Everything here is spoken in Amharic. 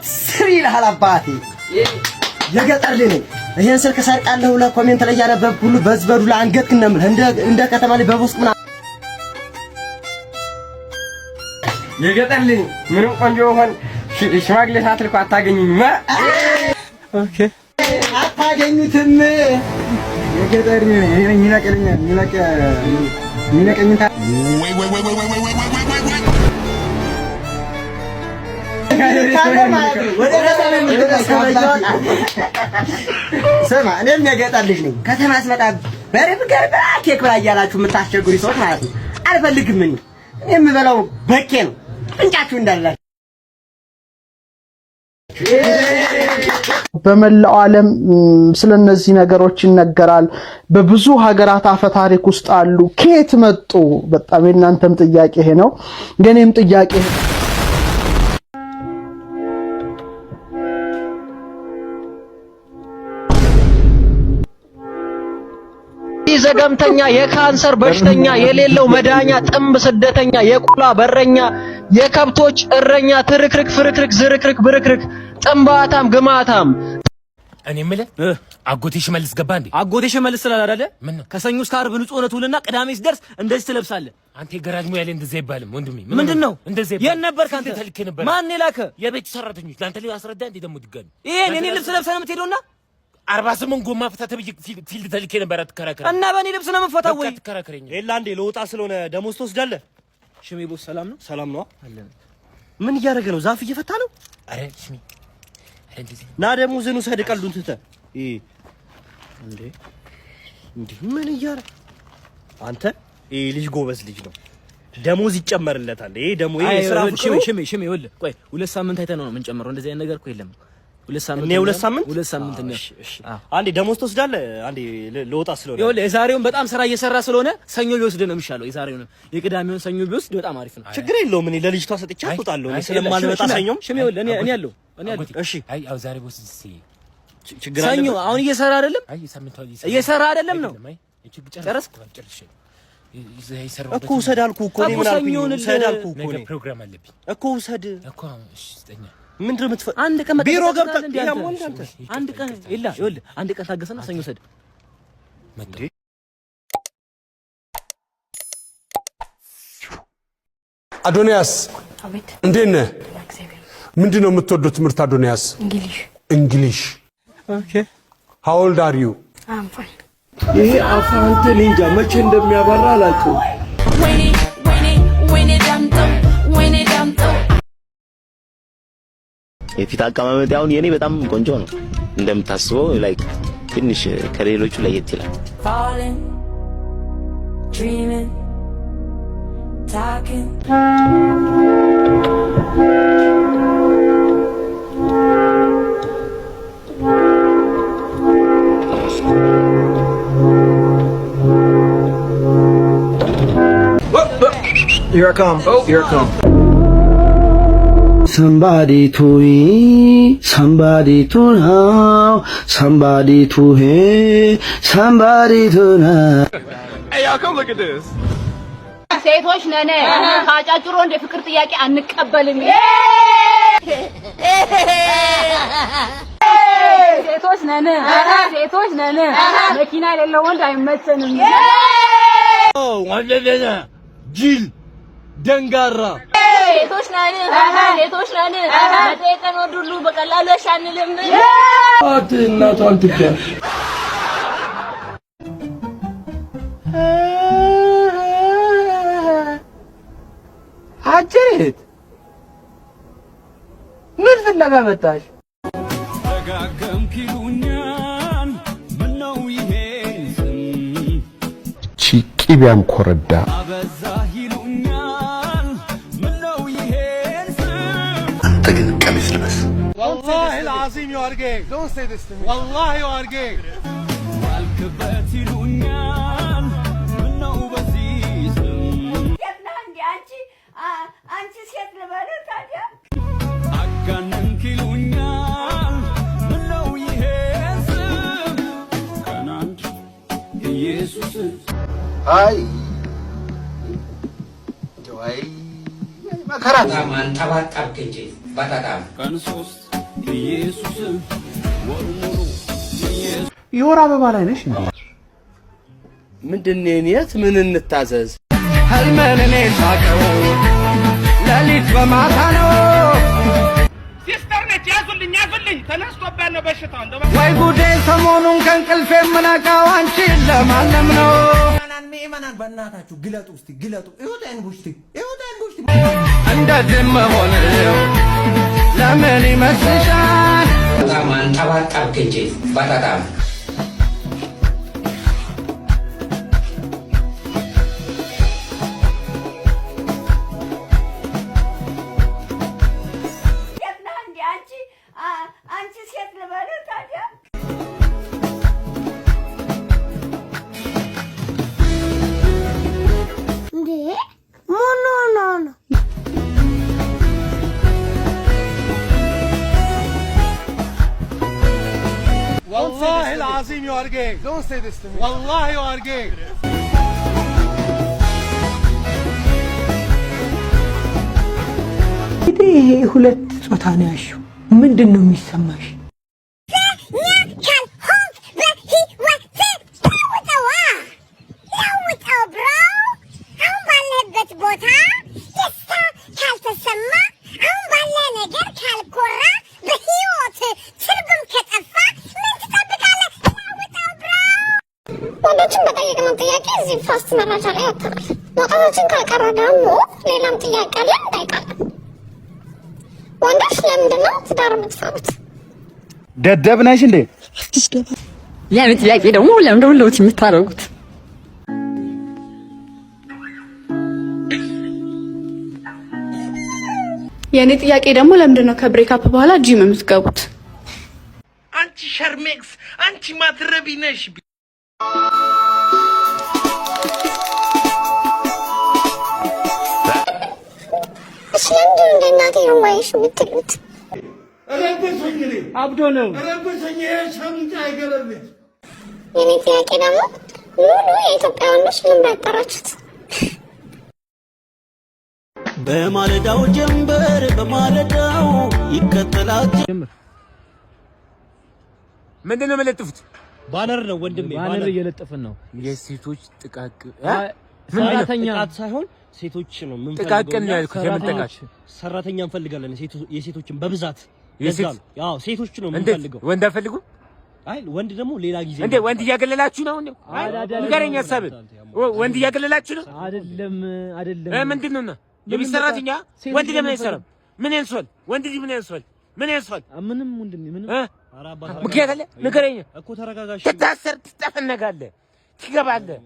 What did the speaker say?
ስሪ ይልሃል አባቴ የገጠር ልጅ ነኝ ይሄን ስልክ ሰርቃለሁ ለኮሜንት ላይ ያነበብኩ ሁሉ በዝበዱ ለአንገት ከነም እንደ ከተማ ላይ በቦስጥ ምና የገጠር ልጅ ምንም ቆንጆ ሆን ሽማግሌ ሳትልኩ አታገኙኝማ ኦኬ አታገኙትም የገጠር ሚነቀለኛል ሚነቀኝታ ሰማ እኔም የገጠር ልጅ ነኝ ከተማ ስመጣ በርብ ገርባ ኬክ ብላ እያላችሁ የምታስቸግሩ ሰዎች ማለት ነው አልፈልግም እኔ የምበላው በኬ ነው እንጫችሁ እንዳላችሁ በመላው ዓለም ስለነዚህ ነገሮች ይነገራል በብዙ ሀገራት አፈ ታሪክ ውስጥ አሉ ከየት መጡ በጣም የናንተም ጥያቄ ይሄ ነው የኔም ጥያቄ ዘገምተኛ የካንሰር በሽተኛ የሌለው መዳኛ ጥምብ ስደተኛ የቁላ በረኛ የከብቶች እረኛ ትርክርክ ፍርክርክ ዝርክርክ ብርክርክ ጥምባታም ግማታም እኔ የምልህ አጎቴ ሽመልስ ገባ እንዴ? አጎቴ ሽመልስ ስላላለ ምን ነው ከሰኞ እስከ ዓርብ ንጹህ ሆነ ትውልና ቅዳሜ ሲደርስ እንደዚህ ትለብሳለህ። አንተ የገራጅ ሙያ ላይ እንደዚህ አይባልም ወንድሜ። ምንድነው እንደዚህ የት ነበርክ አንተ? ተልኬ ነበር። ማን የላከ? የቤት ሰራተኞች ለአንተ ላይ አስረዳ እንዴ ደግሞ ድጋሚ ይሄን የኔ ልብስ ለብሰህ ነው የምትሄደውና 48 ጎማ ፈታ ተብዬ ፊልድ ተልኬ ነበር። አትከራከረ እና በእኔ ልብስ ነው የምትፈታው ወይ? አትከራከረኝ። ኤላ እንዴ ለወጣ ስለሆነ ደሞዝ ትወስዳለህ? ሽሜ ቦስ ሰላም ነው? ሰላም ነው አለን። ምን እያደረገ ነው? ዛፍ እየፈታ ነው? አረ ሽሜ አረ እንደዚህ ና ደሞዝን ውሰድ ቀልዱን ትተህ እንዴ ምን እያደረገ አንተ ልጅ ጎበዝ ልጅ ነው። ደሞዝ ይጨመርለታል። ደሞ የሥራ ፍቅሩ ሽሜ ይኸውልህ ቆይ 2 ሳምንት አይተህ ነው የምንጨምረው። እንደዚህ አይነት ነገር እኮ የለም። 2 ሳምንት ነው 2 ሳምንት 2 ሳምንት ነው። አንዴ ደሞዝ ትወስዳለህ። አንዴ ለወጣ ስለሆነ ይኸውልህ የዛሬውን በጣም ስራ እየሰራ ስለሆነ ሰኞ ቢወስድ ነው የሚሻለው። የዛሬውን የቅዳሜውን ሰኞ ቢወስድ በጣም አሪፍ ነው። ችግር የለውም። እኔ ለልጅቷ ሰጥቼ አውጣለሁ። እኔ ስለማልመጣ ሰኞ ሽሜ ይኸውልህ እኔ ያለው እሺ አይ አው ዛሬ ቦስ ችግር አለ። ሰኞ አሁን እየሰራ አይደለም? አይ ሳምንታው እየሰራ አይደለም ነው ጨረስኩ እኮ ውሰድ አልኩህ እኮ እኔ ምን አልኩኝ? ውሰድ አልኩህ እኮ እኔ ፕሮግራም አለብኝ እኮ ውሰድ እኮ እሺ ስጠኛ ምንድነው የምትፈ አንድ ቀን ቢሮ ገብተህ አንድ ቀን ይላ ይኸውልህ አንድ ቀን ታገሰና ሰኞ ውሰድ መጣ አዶንያስ አቤት እንዴት ነህ? ምንድነው የምትወደው ትምህርት አዶንያስ? እንግሊሽ ኦኬ how old are you? I'm fine ይሄ አፋንተ ኒንጃ መቼ እንደሚያባራ አላውቅም። የፊት አቀማመጥ አሁን የኔ በጣም ቆንጆ ነው እንደምታስበው ላይክ ትንሽ ከሌሎቹ ለየት ይላል። Here I come. Here I come. Somebody to eat, somebody to know, somebody to hear, somebody to know. Hey y'all, come look at this. ሴቶች ነን ካጫጭሮ እንደ ፍቅር ጥያቄ አንቀበልም። ሴቶች ነን መኪና የሌለው ወንድ አይመቸንም። ወንደደና ጅል ደንጋራ ሴቶች ነን በጠየቀን ወንድ ሁሉ በቀላሉ አሻንልም። እናቷን ትጋ አጀሬት ምን ፍለጋ መጣሽ? ደጋገምክ ይሉኛል ምነው ይሄን ቺቂቢያም ኮረዳ አበዛህ ይሉኛል ምነው ይሄን አንተ ግን ቀሚስ ልበስ። والله العظيم you are gay. Don't say this to me. والله you are gay. ዋልክበት ይሉኛል ምነው በዚህ አንቺ ሴት ልበልህ ታዲያ አጋነንክ ይሉኛል ምነው ይሄን ስም ከናንቺ ኢየሱስ አይ መከራ ማንጠባጠብክ እንጂ በጣም ቀን 3 ኢየሱስ ወሙሉ የወር አበባ ላይ ነሽ እንዴ? ምንድነው የት ምን እንታዘዝ? ህልሜን እኔ ሳቀው ሌሊት በማታ ነው። ሲስተር ነች ያዙልኝ ተነስቶበት ነው በሽታው እንደው ወይ ጉዴ ሰሞኑን ከእንቅልፌ የምነቃው አንቺን ለማለም ነው። ማናን በእናታችሁ ግለጡ እስቲ ግለጡ። ይሁዳን ጉሽቲ እንደዚህ መሆን ለምን ይመስልሻል? በጣም አንጠባጠብክ እንጂ በጣም አንቺ ሴት ልበልህ ታዲያ እንዴ ሞኖ ነው والله العظيم you are gay. Don't say this to me. والله you are gay. ይሄ ሁለት ጾታ ነው ያልሽው ምንድነው የሚሰማሽ? ወንዶችን በጠየቅነው ጥያቄ እዚህ ፋስት መረጃ ላይ ያተናል። ወጣቶችን ካልቀረ ደግሞ ሌላም ጥያቄ ላይ እንጠይቃለን። ወንዶች ለምንድነው ትዳር የምትፈሩት? ደደብ ነሽ እንዴ? ያኔ ጥያቄ ደግሞ ለምንድነው ለውት የምታረጉት? የኔ ጥያቄ ደግሞ ለምንድነው ከብሬክአፕ በኋላ ጂም የምትገቡት? አንቺ ሸርሜክስ አንቺ ማትረቢ ነሽ። እሺ ለምንድነው እንደ እናቴ ነው ማይሽ የምትሉት? አብዶ ነው የኔ ጥያቄ ደግሞ ሙሉ የኢትዮጵያ ወንዶች ለምን አጠራችሁት? በማለዳው ጀንበር በማለዳው ይከተላል። ምንድነው የምለጥፉት? ባነር ነው ወንድሜ፣ ባነር እየለጠፍን ነው። የሴቶች ጥቃቅ ሰራተኛ ሳይሆን ሴቶች ነው ምን ጥቃቅን ነው ያልኩት። የምንጠቃች ሰራተኛ እንፈልጋለን። የሴቶችን በብዛት ይዛል። ያው ሴቶች ነው የምንፈልገው። ወንድ አልፈልጉ። አይ ወንድ ደግሞ ሌላ ጊዜ እንዴ ወንድ እያገለላችሁ ነው እንዴ? ንገረኝ ሐሳብ። ወንድ እያገለላችሁ ነው? አይደለም። ምንድነው ነው የሚሰራትኛ? ወንድ ለምን አይሰራም? ምን ያንሷል? ወንድ ልጅ ምን ያንሷል? ምን ያንሷል? ምንም ወንድሜ ምንም ምክንያት አለ? ንገረኝ እኮ ተረጋጋሽ። ትታሰር፣ ትጠፈነጋለህ፣ ትገባለህ